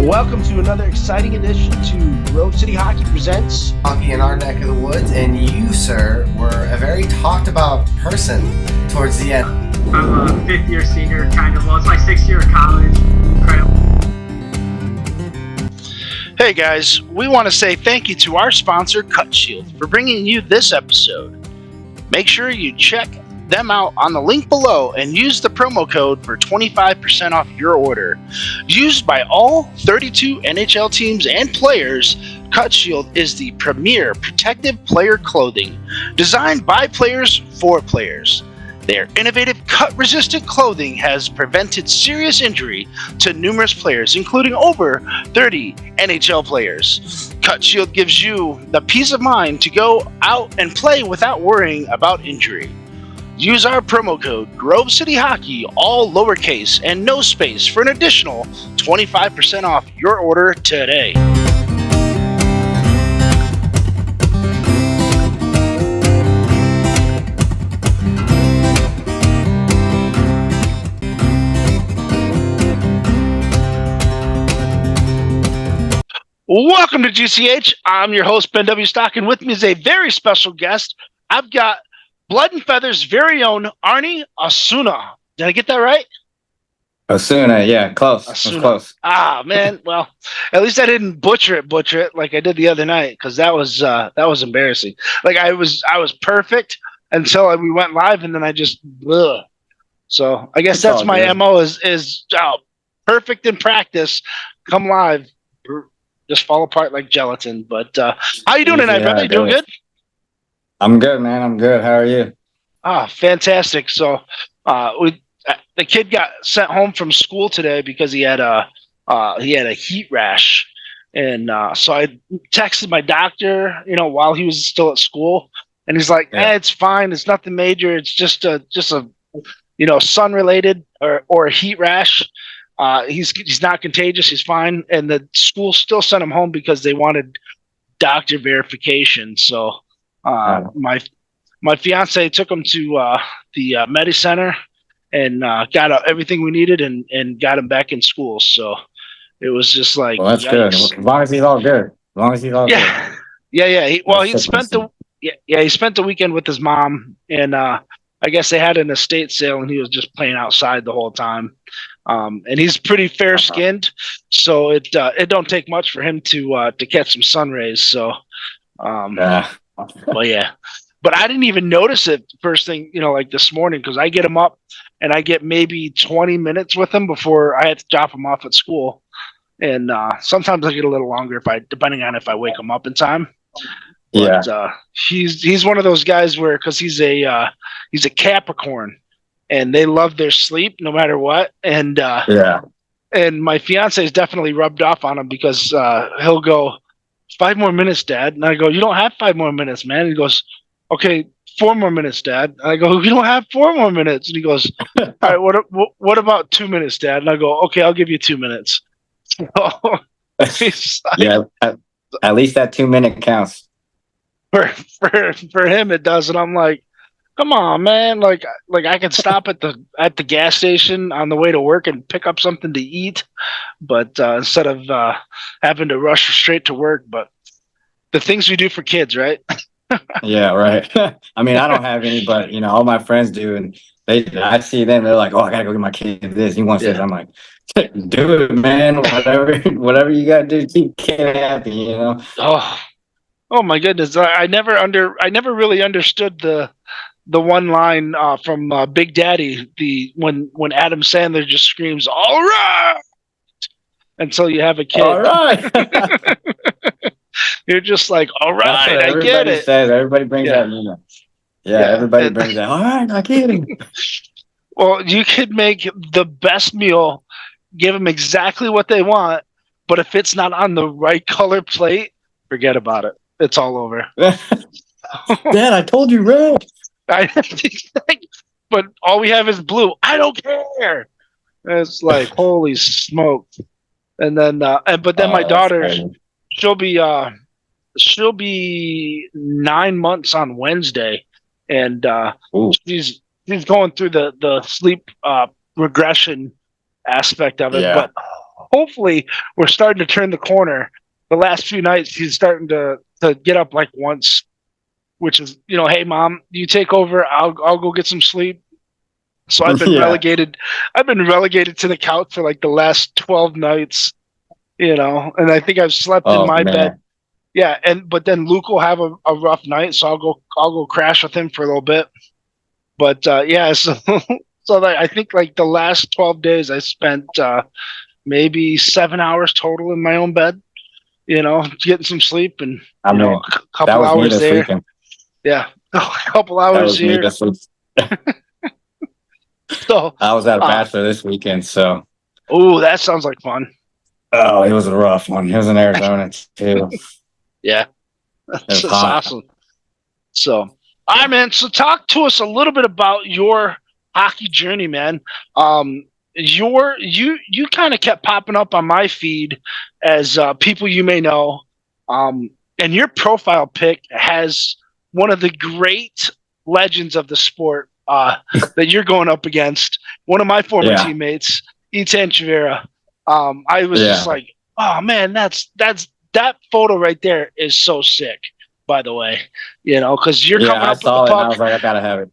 Welcome to another exciting edition to Grove City Hockey Presents Hockey in our neck of the woods, and you, sir, were a very talked about person towards the end. I'm a fifth-year senior, kind of. Well, it's my sixth year of college. Incredible. Hey guys, we want to say thank you to our sponsor, Cut Shield, for bringing you this episode. Make sure you check them out on the link below and use the promo code for 25% off your order. Used by all 32 NHL teams and players, Cut Shield is the premier protective player clothing designed by players for players. Their innovative cut-resistant clothing has prevented serious injury to numerous players, including over 30 NHL players. Cut Shield gives you the peace of mind to go out and play without worrying about injury. Use our promo code Grove City Hockey, all lowercase and no space, for an additional 25% off your order today. Welcome to GCH. I'm your host, Ben W. Stock, and with me is a very special guest. I've got Blood and Feathers' very own Arnie Osuna. Did I get that right? Osuna, yeah, close. Osuna. Close. Ah, man. Well, at least I didn't butcher it like I did the other night, because that was embarrassing. Like I was perfect until we went live, and then I just ugh. So I guess that's my MO is perfect in practice. Come live, just fall apart like gelatin. But how you doing tonight, brother? You doing good? I'm good, man. I'm good. How are you? Ah, fantastic. So, the kid got sent home from school today because he had a heat rash, and so I texted my doctor, while he was still at school, and he's like, it's fine. It's nothing major. It's just a sun related or a heat rash. He's not contagious. He's fine. And the school still sent him home because they wanted doctor verification. So. My fiance took him to the Medi Center and got everything we needed and got him back in school. So it was just like, well, that's yikes. Good. As long as he's all good. Yeah. He spent the weekend with his mom, and I guess they had an estate sale, and he was just playing outside the whole time. And he's pretty fair skinned, so it don't take much for him to catch some sun rays. So. Well, yeah, but I didn't even notice it first thing, like this morning, because I get him up and I get maybe 20 minutes with him before I have to drop him off at school. And sometimes I get a little longer depending on if I wake him up in time. But he's one of those guys where, because he's a Capricorn, and they love their sleep no matter what. And and my fiance is definitely rubbed off on him, because he'll go, 5 more minutes, Dad. And I go, you don't have 5 more minutes, man. And he goes, okay, 4 more minutes, Dad. And I go, you don't have 4 more minutes. And he goes, all right, what about 2 minutes, Dad? And I go, okay, I'll give you 2 minutes. So, yeah, at least that 2 minute counts. For him, it does. And I'm like, come on, man. Like I can stop at the gas station on the way to work and pick up something to eat, but instead of having to rush straight to work. But the things we do for kids, right? Yeah, right. I mean, I don't have any, but all my friends do, and I see them. They're like, "Oh, I gotta go get my kid this. He wants this." I'm like, "Do it, man. Whatever you gotta do to keep kid happy." Oh my goodness! I never really understood the one line from Big Daddy, when Adam Sandler just screams, "All right!" until you have a kid. All right. You're just like, all right, I get it. Everybody brings that. Everybody brings that. All right, I get it. Well, you could make the best meal, give them exactly what they want, but if it's not on the right color plate, forget about it. It's all over. Dad, I told you red. But all we have is blue. I don't care. It's like, holy smoke. And then, but then my daughter, she'll be 9 months on Wednesday, and she's going through the sleep regression aspect of it. Yeah. But hopefully we're starting to turn the corner. The last few nights, he's starting to get up like once, which is, hey mom, you take over. I'll go get some sleep. So I've been Yeah. relegated. I've been relegated to the couch for like the last 12 nights, and I think I've slept in my bed. Yeah, but then Luke will have a rough night, so I'll go crash with him for a little bit. But yeah, so I think like the last 12 days I spent maybe 7 hours total in my own bed, getting some sleep and I mean, a couple that was me hours this there. weekend. Yeah, a couple That hours was me here. this week. So I was at a bachelor this weekend, so. Oh, that sounds like fun. Oh, it was a rough one. It was in Arizona too. Yeah, It was that's hot. awesome. So, all right, man. So, talk to us a little bit about your hockey journey, man. You kind of kept popping up on my feed as people you may know, and your profile pic has one of the great legends of the sport that you're going up against. One of my former teammates, Itan Chavera. I was just like, oh man, that photo right there is so sick. By the way, because you're coming up with the puck. And I was like, I gotta have it.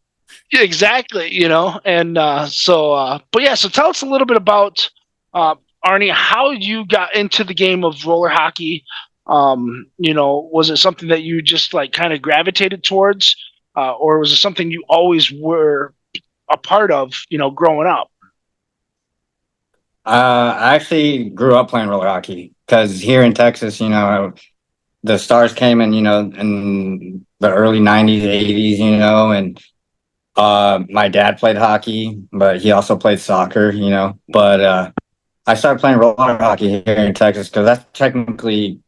Exactly, and but yeah, so tell us a little bit about Arnie, how you got into the game of roller hockey. Was it something that you just like kind of gravitated towards, or was it something you always were a part of, growing up? I actually grew up playing roller hockey because here in Texas, the Stars came in, in the early 90s, 80s, and my dad played hockey, but he also played soccer, but I started playing roller hockey here in Texas because that's technically,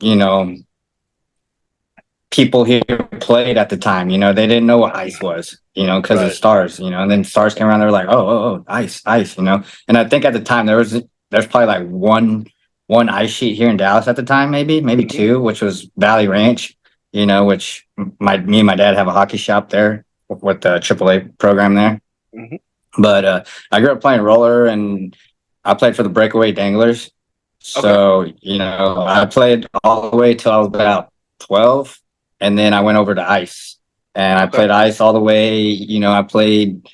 people here played at the time, they didn't know what ice was, because of Stars, and then Stars came around, they were like, oh, ice, and I think at the time there's probably like one ice sheet here in Dallas at the time, maybe two, which was Valley Ranch, which me and my dad have a hockey shop there with the AAA program there. Mm-hmm. But I grew up playing roller, and I played for the Breakaway Danglers. So, I played all the way till I was about 12, and then I went over to ice. And I played ice all the way. I played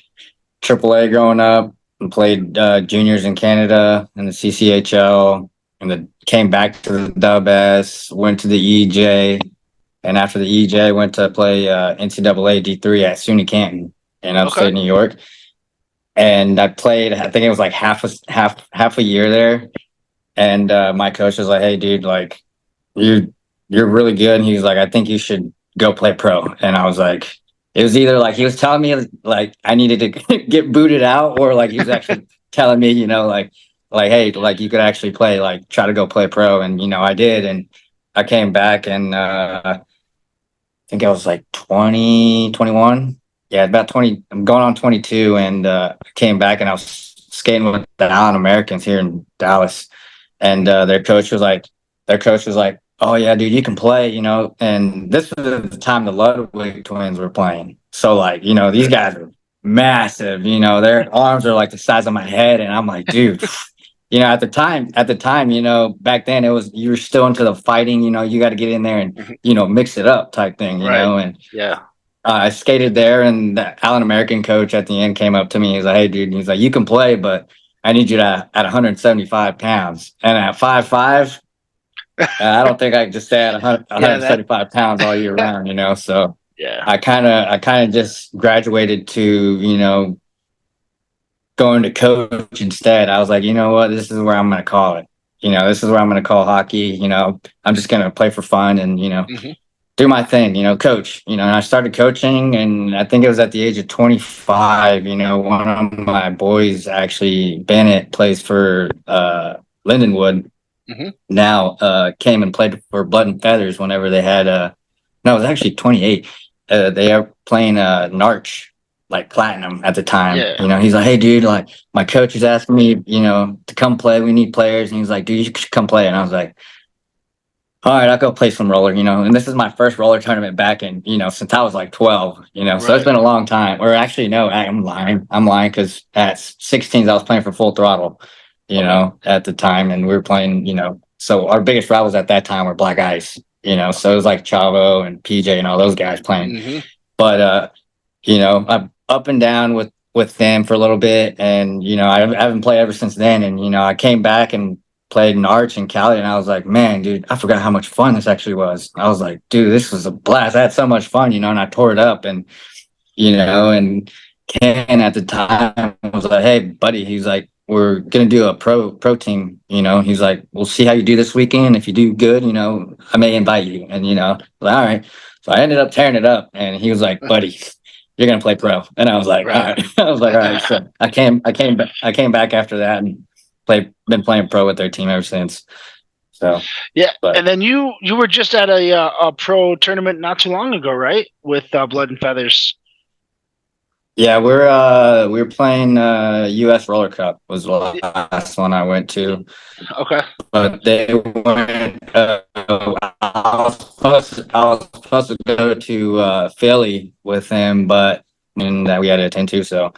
AAA growing up and played juniors in Canada and the CCHL. And then came back to the Dub S, went to the EJ, and after the EJ, went to play NCAA D3 at SUNY Canton in upstate New York. And I played, I think it was like half a year there. And my coach was like, "Hey, dude, like you're really good." And he was like, "I think you should go play pro." And I was like, it was either like he was telling me like I needed to get booted out, or like he was actually telling me, like, hey, like you could actually play, like try to go play pro. And, I did. And I came back and I think I was like 20, 21. Yeah, about 20. I'm going on 22. And I came back and I was skating with the Allen Americans here in Dallas. And their coach was like, "Oh yeah, dude, you can play," and this was the time the Ludwig twins were playing. So like, these guys are massive, their arms are like the size of my head. And I'm like, dude, at the time, back then you were still into the fighting, you got to get in there and, mix it up type thing, and I skated there, and the Allen American coach at the end came up to me. He's like, "Hey dude," he's like, "You can play, but I need you to at 175 pounds. And at 5'5", I don't think I can just stay at 175 pounds all year round, So I kind of just graduated to, going to coach instead. I was like, you know what, this is where I'm going to call it. This is where I'm going to call hockey. I'm just going to play for fun and, do my thing, coach, and I started coaching, and I think it was at the age of 25, one of my boys, actually, Bennett, plays for Lindenwood. Now came and played for Blood and Feathers whenever they had no, it was actually 28. They are playing Narch, like platinum at the time. He's like, "Hey dude, like my coach is asking me, to come play. We need players." And he's like, "Dude, you should come play." And I was like, "All right, I'll go play some roller," and this is my first roller tournament back in, since I was like 12, so it's been a long time. Or actually, no, I'm lying because at 16 I was playing for Full Throttle. you know, at the time, and we were playing, you know, so our biggest rivals at that time were Black Ice, you know, so it was like Chavo and PJ and all those guys playing. Mm-hmm. But you know, I'm up and down with them for a little bit, and you know, I haven't played ever since then. And you know, I came back and played in Arch and Cali, and I was like, man, dude, I forgot how much fun this actually was. I was like, dude, this was a blast. I had so much fun, you know, and I tore it up, and you know, and Ken at the time was like, hey, buddy, he's like, we're gonna do a pro team, you know. He's like, we'll see how you do this weekend. If you do good, you know, I may invite you. And you know, I was like, all right. So I ended up tearing it up, and he was like, buddy, you're gonna play pro. And I was like, all right. I was like, all right. So I came back after that and been playing pro with their team ever since. So Yeah, but and then you were just at a pro tournament not too long ago, right? With Blood and Feathers. yeah, we were playing US Roller Cup was the last one I went to. Okay. But they weren't. I was supposed to go to Philly with him, but and that we had to attend to. So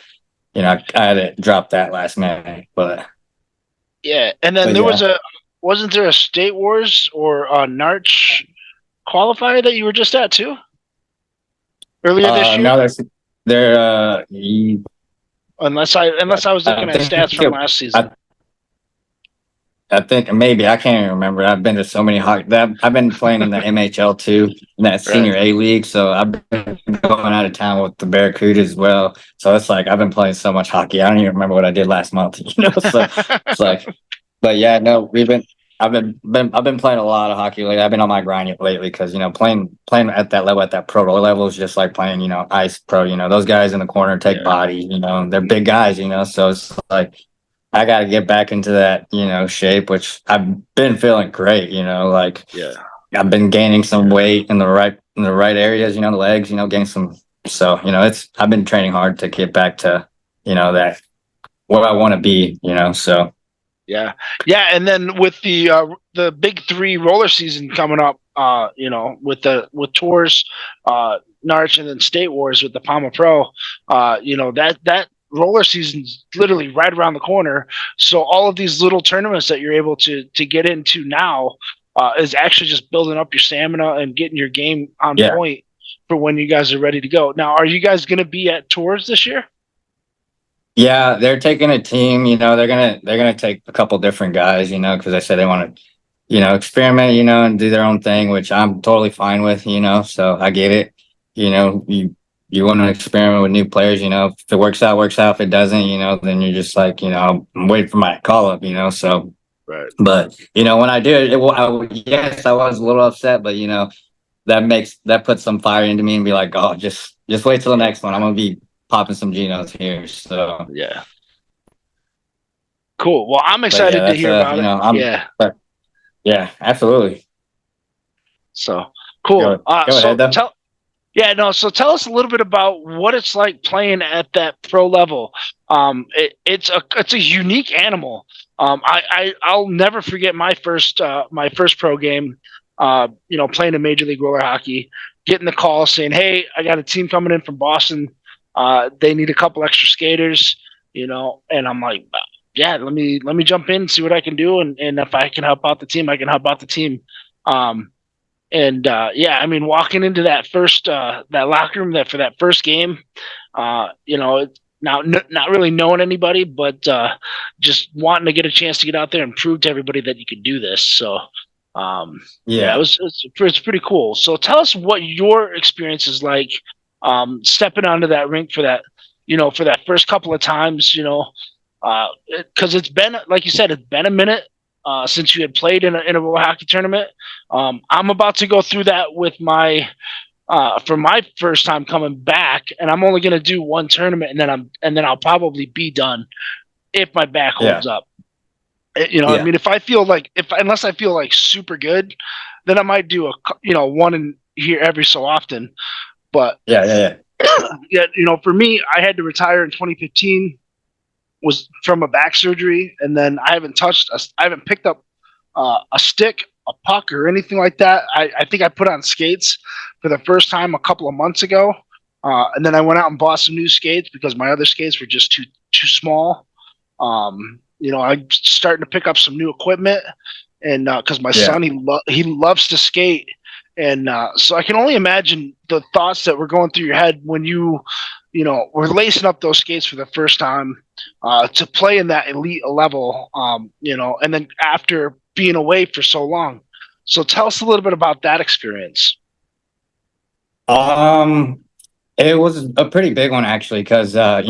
you know, I had to drop that last minute. But Yeah, and then But there yeah. wasn't there a State Wars or a Narch qualifier that you were just at too earlier this year? no, they're Unless I was looking at stats from last season. I think maybe I can't even remember. I've been to so many hockey. I've been playing in the MHL too, in that senior A league. So I've been going out of town with the Barracuda as well. So it's like I've been playing so much hockey. I don't even remember what I did last month. You know, so it's like, but yeah, no, I've been playing a lot of hockey lately. I've been on my grind lately because you know playing at that level, at that pro level is just like playing, you know, ice pro. You know, those guys in the corner take body. You know, they're big guys. You know, so it's like I got to get back into that, you know, shape, which I've been feeling great. You know, like I've been gaining some weight in the right areas. You know, the legs. You know, gaining some. So you know, I've been training hard to get back to, you know, that where I want to be. You know, so. Yeah, and then with the big three roller season coming up, you know, with tours, Narch, and then State Wars with the Palma Pro, you know, that roller season's literally right around the corner. So all of these little tournaments that you're able to get into now is actually just building up your stamina and getting your game on point for when you guys are ready to go. Now, are you guys going to be at tours this year? Yeah, they're taking a team. You know, they're gonna take a couple different guys. You know, because they said they want to, you know, experiment. You know, and do their own thing, which I'm totally fine with. You know, so I get it. You know, you want to experiment with new players. You know, if it works out, works out. If it doesn't, you know, then you're just like, you know, I'm waiting for my call up. You know, so. Right. But you know, when I did it, yes, I was a little upset, but you know, that puts some fire into me and be like, oh, just wait till the next one. I'm gonna be popping some Genos here. So yeah, cool. Well, I'm excited to hear about it. Yeah, absolutely. So cool. Go ahead, though. So tell us a little bit about what it's like playing at that pro level. It's a unique animal. I'll never forget my first pro game. You know, playing in Major League Roller Hockey, getting the call saying, "Hey, I got a team coming in from Boston. They need a couple extra skaters." You know, and I'm like, "Yeah, let me jump in and see what I can do, and if I can help out the team, I can help out the team." I mean, walking into that first that locker room for that first game, you know, not really knowing anybody, but just wanting to get a chance to get out there and prove to everybody that you could do this. So, it's pretty cool. So tell us what your experience is like stepping onto that rink for that, you know, for that first couple of times, you know, because it's been, like you said, it's been a minute since you had played in a roller hockey tournament. I'm about to go through that with for my first time coming back, and I'm only going to do one tournament, and then I'll probably be done if my back holds up. You know, I mean, unless I feel like super good, then I might do one in here every so often. But yeah, you know, for me, I had to retire in 2015. Was from a back surgery, and then I haven't picked up a stick, a puck, or anything like that. I think I put on skates for the first time a couple of months ago, and then I went out and bought some new skates because my other skates were just too small. I'm starting to pick up some new equipment, and because my Yeah. son he loves to skate, and so I can only imagine the thoughts that were going through your head when were lacing up those skates for the first time to play in that elite level, and then after being away for so long. So tell us a little bit about that experience. It was a pretty big one actually, because I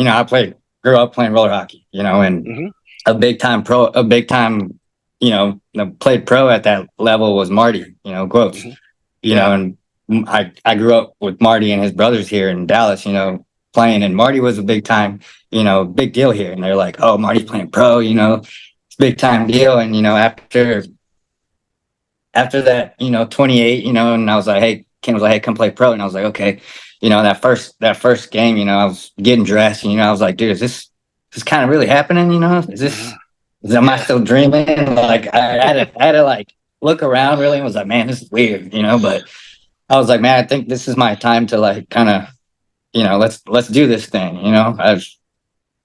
grew up playing roller hockey, and Mm-hmm. a big time played pro at that level was Marty, Gross, Mm-hmm. Yeah. and I grew up with Marty and his brothers here in Dallas, playing, and Marty was a big time, big deal here, and they're like, oh, Marty's playing pro, it's a big time deal, and after that, 28, and I was like, hey, Ken was like, hey, come play pro, and I was like, okay, that first game, I was getting dressed, and I was like, dude, is this kind of really happening? Is this am I still dreaming? Like I had to like look around really and was like, man, this is weird, but I was like, man, I think this is my time to like kind of, let's do this thing. I've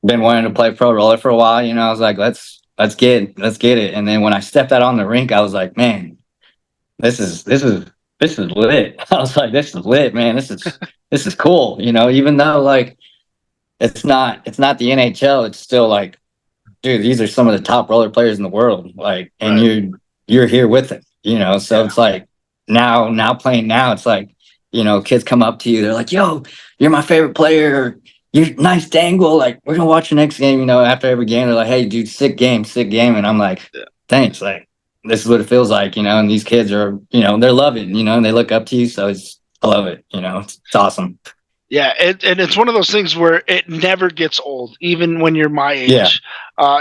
been wanting to play pro roller for a while, I was like, let's get it. And then when I stepped out on the rink, I was like, man, this is lit. I was like, this is lit, man. This is cool, even though like it's not the NHL, it's still like, dude, these are some of the top roller players in the world. Like, and Right. you're here with them, so it's like now playing now, it's like, kids come up to you, they're like, yo, you're my favorite player. You're nice dangle. Like, we're gonna watch the next game, after every game, they're like, hey, dude, sick game. And I'm like, thanks. Like, this is what it feels like, and these kids are, they're loving, and they look up to you. So I love it. It's awesome. Yeah, and it's one of those things where it never gets old, even when you're my age. Yeah.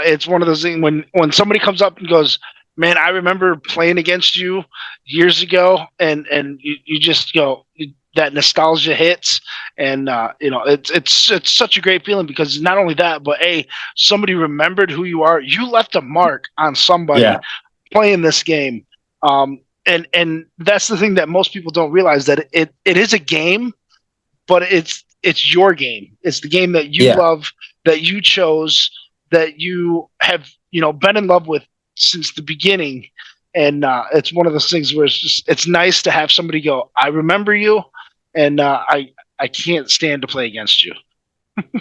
It's one of those things when somebody comes up and goes, man, I remember playing against you years ago, and you just go, that nostalgia hits, and it's such a great feeling, because not only that, but somebody remembered who you are. You left a mark on somebody playing this game, and that's the thing that most people don't realize, that it is a game, but it's your game. It's the game that you love, that you chose, that you have been in love with since the beginning. And it's one of those things where it's nice to have somebody go, I remember you, and I can't stand to play against you.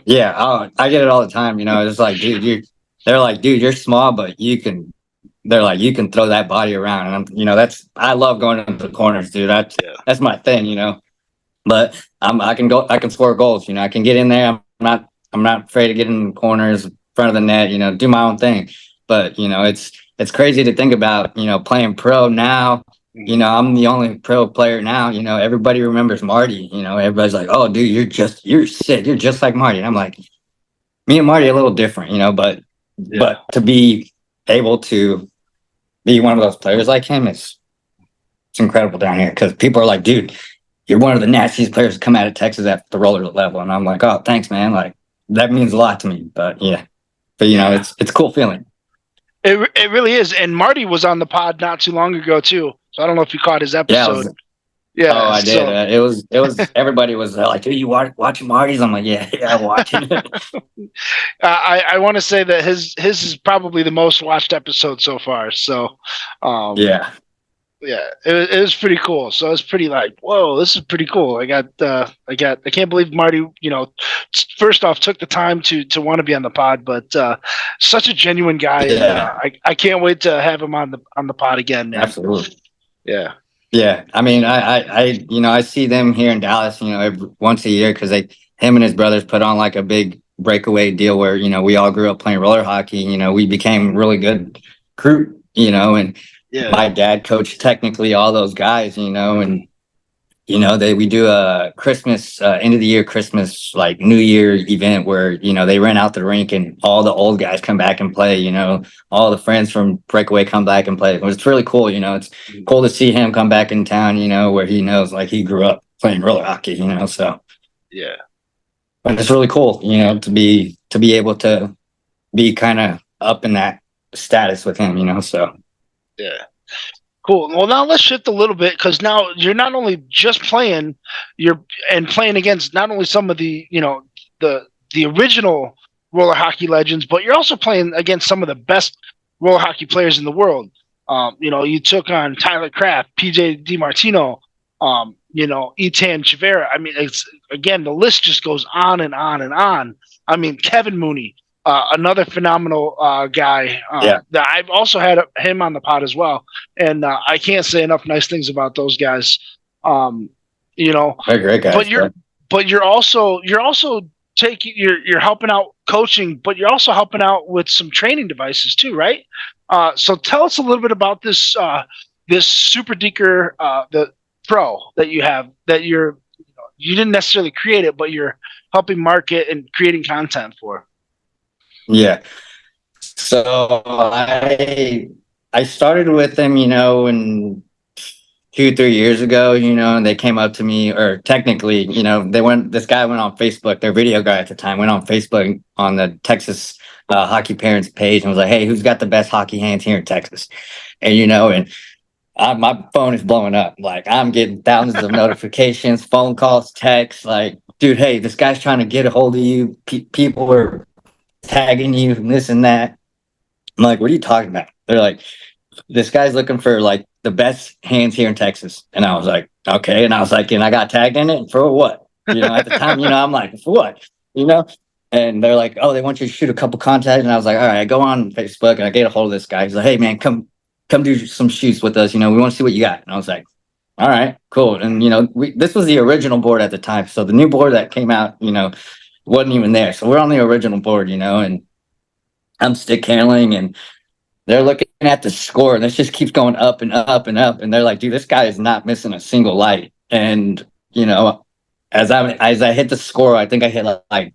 Yeah, I get it all the time. It's like, dude, they're like, dude, you're small, but they're like, you can throw that body around, and I love going into the corners, dude. That's my thing, But I can score goals. I can get in there. I'm not afraid to get in the corners, front of the net. Do my own thing. But it's crazy to think about. Playing pro now. I'm the only pro player now. Everybody remembers Marty. Everybody's like, oh, dude, you're sick. You're just like Marty. And I'm like, me and Marty are a little different. But to be able to be one of those players like him, it's incredible down here, because people are like, dude, you're one of the nastiest players to come out of Texas at the roller level. And I'm like, oh, thanks, man. Like, that means a lot to me. But it's a cool feeling. It really is. And Marty was on the pod not too long ago too. So I don't know if you caught his episode. Yeah, oh, I did. It was everybody was like, "Dude, you watching Marty's?" I'm like, "Yeah, I'm watching it." I want to say that his is probably the most watched episode so far. So, it was pretty cool. So it's pretty like, whoa, this is pretty cool. I can't believe Marty, first off took the time to want to be on the pod, but such a genuine guy. Yeah. And, I can't wait to have him on the pod again, man. Absolutely. Yeah. Yeah. I mean, I see them here in Dallas, once a year, because him and his brothers put on like a big breakaway deal where, we all grew up playing roller hockey. We became really good crew, and my dad coached technically all those guys, and we do a Christmas end of the year Christmas, like New Year event where they rent out the rink and all the old guys come back and play. All the friends from breakaway come back and play. It's really cool. It's cool to see him come back in town, where he knows like he grew up playing roller hockey. So but it's really cool, to be able to be kind of up in that status with him. So. Yeah. Cool. Well, now let's shift a little bit, because now you're not only just playing, you're playing against not only some of the the original roller hockey legends, but you're also playing against some of the best roller hockey players in the world. You took on Tyler Kraft, PJ DiMartino, Etan Chivera. I mean, it's again, the list just goes on and on and on. I mean, Kevin Mooney, another phenomenal guy. That I've also had him on the pod as well, and I can't say enough nice things about those guys. They're great guys. But you're also taking you're helping out coaching, but you're also helping out with some training devices too, right? So tell us a little bit about this SuperDeker, the Pro that you have, that you didn't necessarily create it, but you're helping market and creating content for. Yeah. So I started with them, in 2-3 years ago, and they came up to me, or technically, this guy went on Facebook, their video guy at the time went on Facebook on the Texas hockey parents page and was like, hey, who's got the best hockey hands here in Texas? And, my phone is blowing up. Like, I'm getting thousands of notifications, phone calls, texts, like, dude, hey, this guy's trying to get a hold of you. People are tagging you and this and that. I'm like, what are you talking about? They're like, this guy's looking for like the best hands here in Texas. And I was like, okay. And I was like, and I got tagged in it for what? At the time, I'm like, for what? And they're like, oh, they want you to shoot a couple contacts. And I was like, all right, I go on Facebook and I get a hold of this guy. He's like, hey man, come do some shoots with us. We want to see what you got. And I was like, all right, cool. And, this was the original board at the time. So the new board that came out, wasn't even there. So we're on the original board, and I'm stick handling and they're looking at the score and this just keeps going up and up and up. And they're like, dude, this guy is not missing a single light. And, as I hit the score, I think I hit like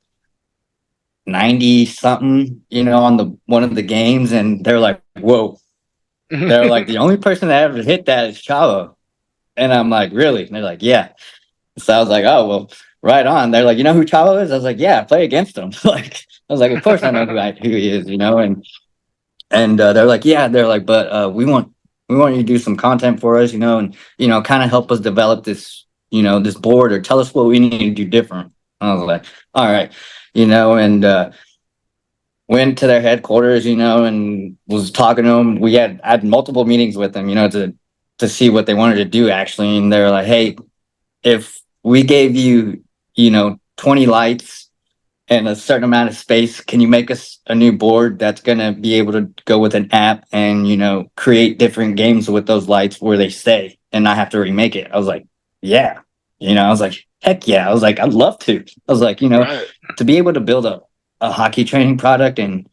90 something, on one of the games. And they're like, whoa. They're like, the only person that ever hit that is Chavo. And I'm like, really? And they're like, yeah. So I was like, oh, well, right on. They're like, you know who Chavo is? I was like, yeah, I play against him. I was like, of course I know who he is, and they're like, yeah, they're like, but we want you to do some content for us, and kind of help us develop this, this board, or tell us what we need to do different. I was like, all right, and went to their headquarters, and was talking to them. I had multiple meetings with them, to see what they wanted to do actually. And they're like, hey, if we gave you, 20 lights and a certain amount of space, can you make us a new board that's going to be able to go with an app and, create different games with those lights where they stay and not have to remake it? I was like, yeah. I was like, heck yeah. I was like, I'd love to. I was like, Right. To be able to build a hockey training product and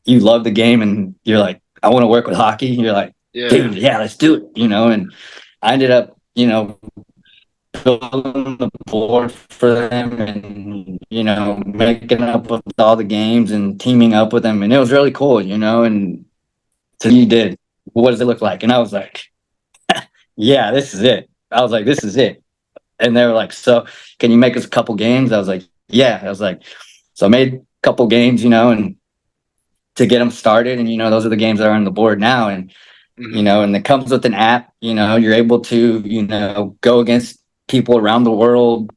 you love the game and you're like, I want to work with hockey. You're like, dude, yeah, let's do it. And I ended up, building the board for them and, making up with all the games and teaming up with them. And it was really cool, and so you did, what does it look like? And I was like, yeah, this is it. I was like, this is it. And they were like, so can you make us a couple games? I was like, yeah. I was like, so I made a couple games, and to get them started. And, those are the games that are on the board now. And, and it comes with an app, you're able to, go against people around the world,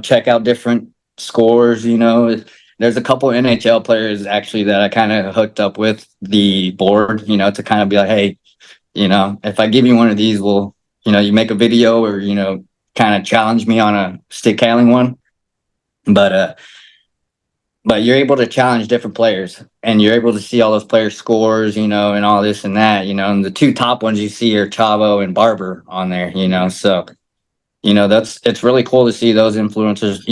check out different scores. There's a couple NHL players actually that I kind of hooked up with the board, to kind of be like, hey, if I give you one of these, will, you make a video or, kind of challenge me on a stick handling one. But you're able to challenge different players and you're able to see all those players' scores, and all this and that, and the two top ones you see are Chavo and Barber on there, so, it's really cool to see those influencers,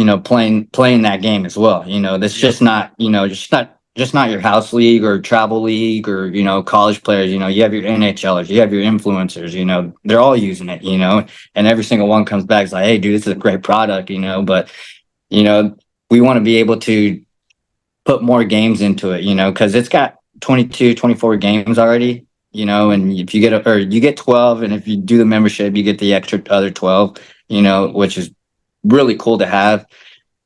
playing that game as well. That's just not, just not your house league or travel league or, college players. You have your NHLers, you have your influencers, they're all using it, and every single one comes back. It's like, hey, dude, this is a great product, but, we want to be able to put more games into it, because it's got 22, 24 games already, and if you get 12, and if you do the membership, you get the extra other 12, which is really cool to have,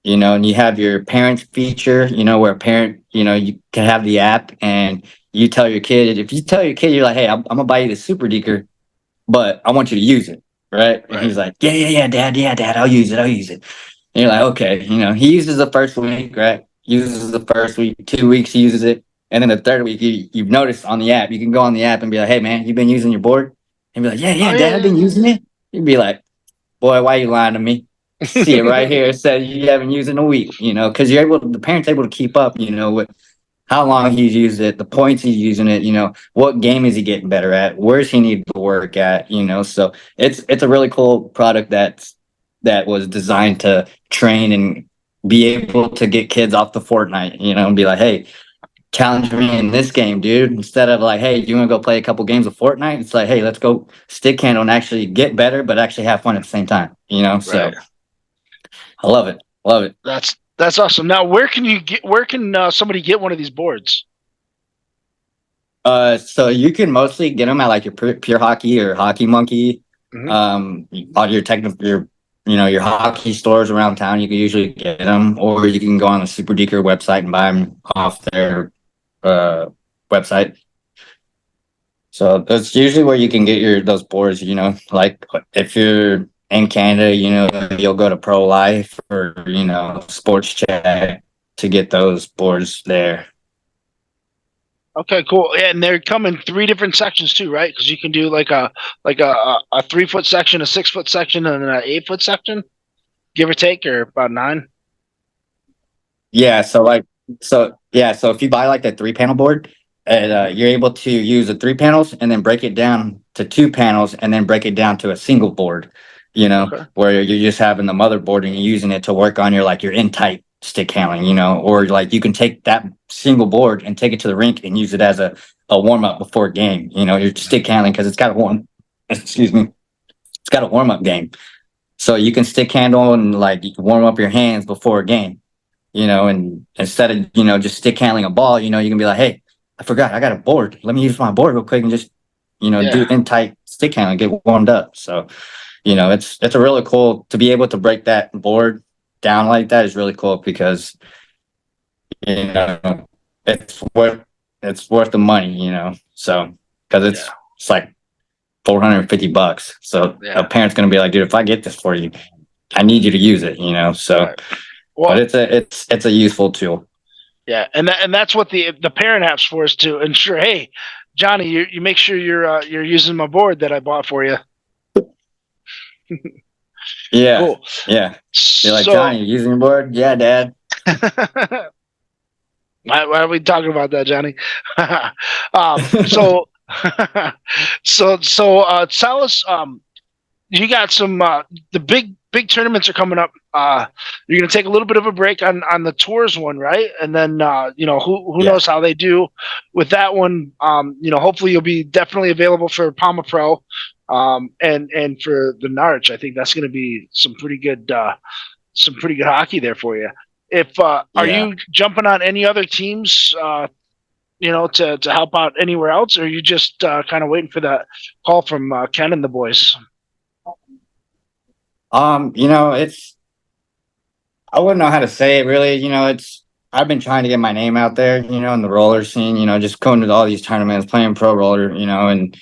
and you have your parents feature, where a parent, you can have the app and you tell your kid, if you tell your kid, you're like, hey, I'm gonna buy you the SuperDeker, but I want you to use it. Right. And he's like, yeah, dad, I'll use it. And you're like, okay, he uses the first week, right? uses the first week, 2 weeks he uses it, and then the third week you've noticed on the app, you can go on the app and be like, hey man, you been using your board? And be like, yeah, dad, I've been using it. You'd be like, boy, why you lying to me? See it right here. It says you haven't used it in a week, because the parent's able to keep up, with how long he's used it, the points he's using it, what game is he getting better at, where's he need to work at, so it's a really cool product that was designed to train and be able to get kids off the Fortnite, and be like, hey, challenge me in this game, dude. Instead of like, hey, do you want to go play a couple games of Fortnite? It's like, hey, let's go stick handle and actually get better, but actually have fun at the same time, So Right. I love it. Love it. That's awesome. Now, where can somebody get one of these boards? So you can mostly get them at like your Pure Hockey or Hockey Monkey. All your hockey stores around town, you can usually get them, or you can go on the SuperDeker website and buy them off their website. So that's usually where you can get those boards. Like if you're in Canada, you'll go to Pro Life or Sports Check to get those boards there. Okay, cool. And they're come in 3 different sections too, right? Because you can do like a 3-foot section, a 6-foot section, and an 8-foot section, give or take, or about 9. Yeah. So if you buy like the 3-panel board, and you're able to use the 3 panels and then break it down to 2 panels and then break it down to a single board, Okay. where you're just having the motherboard and you're using it to work on your in-tight stick handling, or like you can take that single board and take it to the rink and use it as a warm-up before a game, your stick handling, because it's got a warm-up game. So you can stick handle and like you can warm up your hands before a game, and instead of, just stick handling a ball, you can be like, hey, I forgot I got a board. Let me use my board real quick and just, do in-tight stick handling, get warmed up. So, it's a really cool to be able to break that board down like that is really cool because, it's worth the money, so, because it's like $450. So a parent's going to be like, dude, if I get this for you, I need you to use it, so, Right. Well, but it's a useful tool. yeah, and that's what the parent app's for, is to ensure, hey, Johnny, you make sure you're using my board that I bought for you. Yeah. Cool. Yeah. You're like, Johnny, you using your board? Yeah, Dad. Why are we talking about that, Johnny? So tell us, you got some the big tournaments are coming up. You're gonna take a little bit of a break on the tours one, right? And then who knows how they do with that one. Hopefully you'll be definitely available for Palma Pro, and for the Narch. I think that's gonna be some pretty good hockey there for you. Are you jumping on any other teams, to help out anywhere else, or are you just kind of waiting for that call from Ken and the boys? I wouldn't know how to say it really. I've been trying to get my name out there, in the roller scene, just going to all these tournaments, playing pro roller, and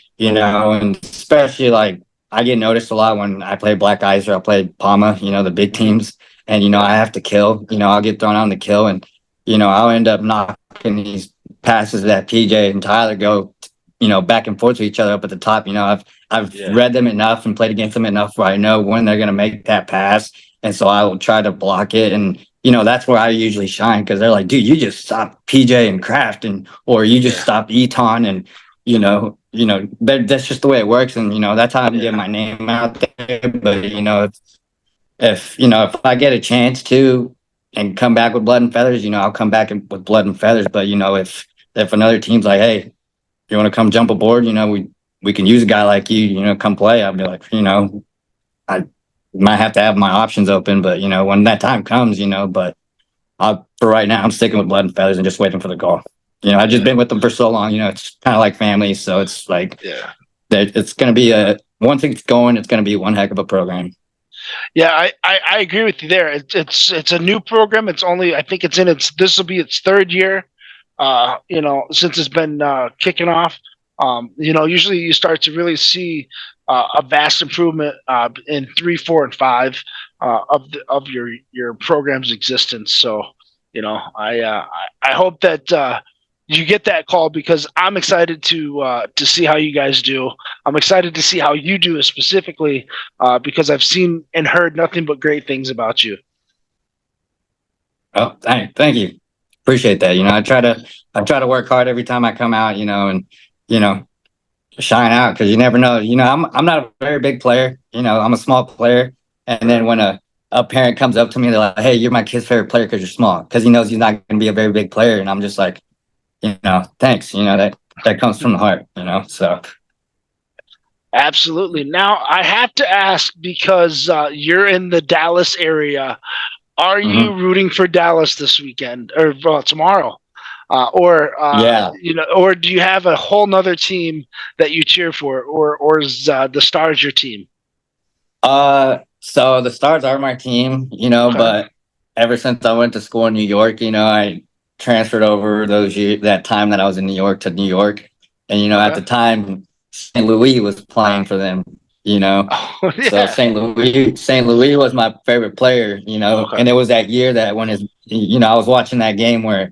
especially like I get noticed a lot when I play Black Ice or I play Palma, the big teams, and, I have to kill, I'll get thrown on the kill and, I'll end up knocking these passes that PJ and Tyler go, back and forth to each other up at the top. I've read them enough and played against them enough where I know when they're going to make that pass. And so I will try to block it. And, that's where I usually shine, because they're like, dude, you just stopped PJ and Kraft, or you just stopped Eton. And, that's just the way it works. And, that's how I'm getting my name out there. But, if I get a chance to and come back with blood and feathers, I'll come back with blood and feathers. But, if another team's like, hey, you want to come jump aboard, we can use a guy like you, come play. I'll be like, I might have to have my options open, but when that time comes, but for right now, I'm sticking with blood and feathers and just waiting for the call. I've just been with them for so long, it's kind of like family. So it's like, it's going to be once it's going, it's going to be one heck of a program. Yeah, I agree with you there. It's a new program. It's only, I think this will be its 3rd year, since it's been kicking off. Usually you start to really see a vast improvement in 3, 4, and 5 of your program's existence. So, I hope that you get that call because I'm excited to see how you guys do. I'm excited to see how you do specifically because I've seen and heard nothing but great things about you. Oh, thank you. Appreciate that. I try to work hard every time I come out, and you know, shine out because you never know. I'm not a very big player. I'm a small player, and then when a parent comes up to me, they're like, "Hey, you're my kid's favorite player because you're small," because he knows he's not going to be a very big player, and I'm just like, thanks. That comes from the heart. So. Absolutely. Now I have to ask because you're in the Dallas area. Are you rooting for Dallas this weekend or tomorrow? Yeah. Or do you have a whole nother team that you cheer for, or is the Stars your team? So the Stars are my team, Okay. but ever since I went to school in New York, I transferred over that time that I was in New York to New York, and at the time St. Louis was playing for them, Oh, yeah. So St. Louis was my favorite player, Okay. and it was that year that when I was watching that game where,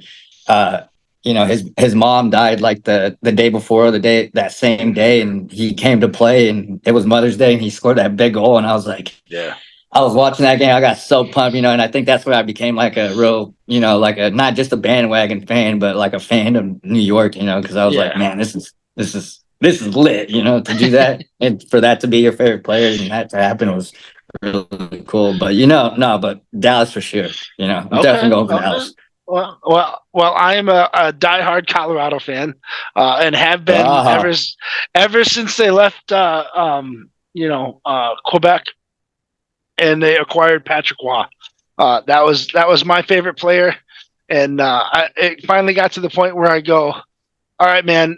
his mom died like the day before, that same day, and he came to play, and it was Mother's Day, and he scored that big goal, and I was like, Yeah. I was watching that game, I got so pumped, and I think that's where I became like a real, like not just a bandwagon fan, but like a fan of New York, because I was like, man, this is lit, to do that and for that to be your favorite player and that to happen was really cool. But no, but Dallas for sure. I'm definitely going for Dallas. Well, I am a diehard Colorado fan, and have been ever since they left, Quebec, and they acquired Patrick Waugh. That was my favorite player, and it finally got to the point where I go, all right, man,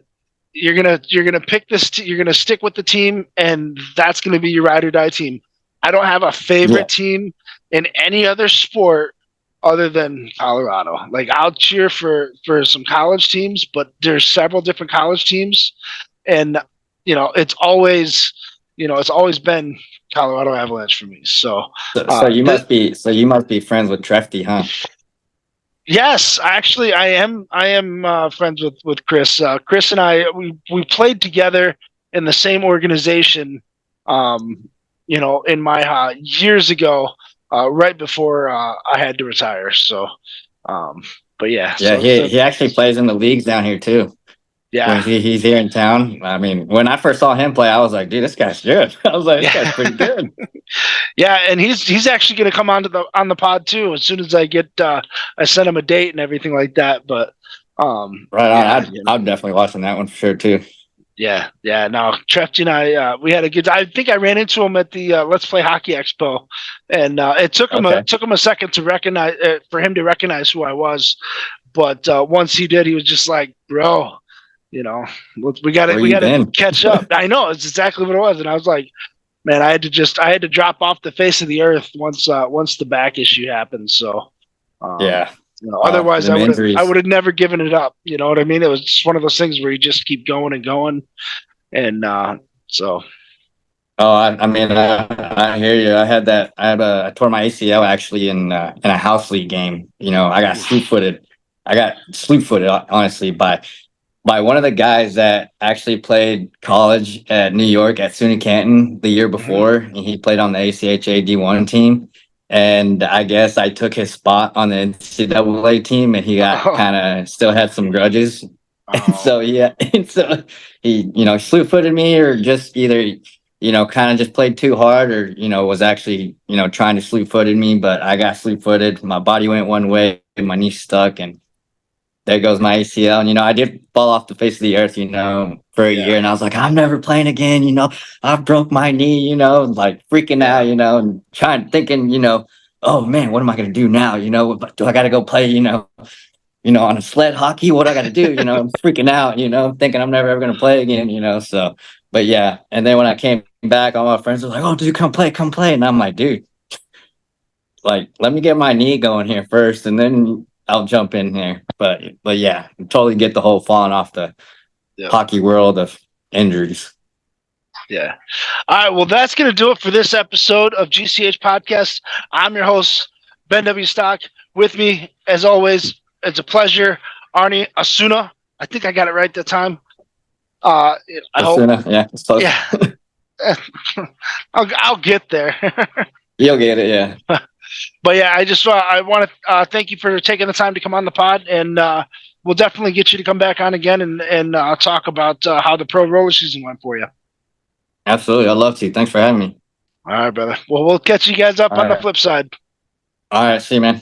you're gonna pick this. You're gonna stick with the team, and that's gonna be your ride or die team. I don't have a favorite team in any other sport other than Colorado. Like I'll cheer for some college teams, but there's several different college teams, and it's always been Colorado Avalanche for me. So you must be friends with Trefty, huh? Yes, actually, I am. I am friends with Chris. Chris and I we played together in the same organization. In my years ago, right before I had to retire. So, but yeah. Yeah, he actually plays in the leagues down here too. Yeah, when he's here in town. I mean, when I first saw him play, I was like, dude, this guy's good. I was like, this guy's pretty good. Yeah, and he's actually going to come on the pod too as soon as I send him a date and everything like that. But right on, I'm definitely watching that one for sure too. Yeah. No, Trefty and I we had a good. I think I ran into him at the Let's Play Hockey Expo, and it took him a second to recognize for him to recognize who I was, but once he did, he was just like, bro. We got to catch up. I know it's exactly what it was, and I was like, man, I had to drop off the face of the earth once the back issue happened. So, otherwise I would have never given it up. You know what I mean? It was just one of those things where you just keep going and going, and so. Oh, I hear you. I tore my ACL actually in a house league game. I got sleep-footed. Honestly by one of the guys that actually played college at New York at SUNY Canton the year before. And he played on the ACHA D1 team. And I guess I took his spot on the NCAA team, and he got kind of still had some grudges. And so he slew-footed me, or just either kind of just played too hard, or was actually trying to slew-footed me. But I got slew-footed. My body went one way, and my knee stuck, and there goes my ACL. And I did fall off the face of the earth, for a year, and I was like, I'm never playing again. I broke my knee, like freaking out, and thinking, oh man, what am I gonna do now? Do I gotta go play, on a sled hockey? What I gotta do? I'm freaking out, thinking I'm never ever gonna play again, so. But yeah, and then when I came back, all my friends were like, oh, dude, come play. And I'm like, dude, like, let me get my knee going here first, and then I'll jump in here. But yeah, totally get the whole falling off the hockey world of injuries. Yeah. All right. Well, that's going to do it for this episode of GCH Podcast. I'm your host, Ben W. Stock. with me, as always, it's a pleasure. Arnie Osuna. I think I got it right that time. I hope. Yeah, it's close. Yeah. I'll get there. You'll get it, yeah. But yeah, I want to thank you for taking the time to come on the pod, and we'll definitely get you to come back on again and talk about how the pro roller season went for you. Absolutely, I'd love to. Thanks for having me. All right, brother. Well, we'll catch you guys up All on the right. flip side. All right, see you, man.